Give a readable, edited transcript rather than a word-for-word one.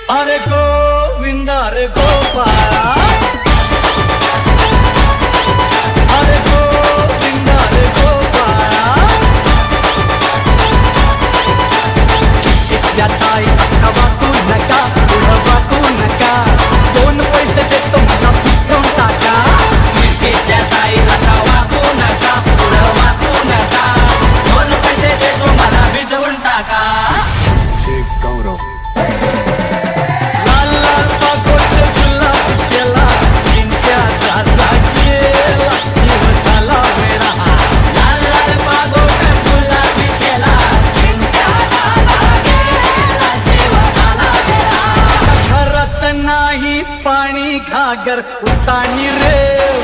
अरे गोविंदा रे गोपाळा, अरे गोविंदा रे गोपाळा, इथल्या ताईला वाकू नका, पुढं वाकू नका, दोन पैसे देतो मला भिजवून टाका. इथल्या ताईला वाकू नका, पुढं वाकू नका, दोन पैसे देतो मला भिजवून टाका. शेख गौरव नाही पाणी घागर उतानी रे.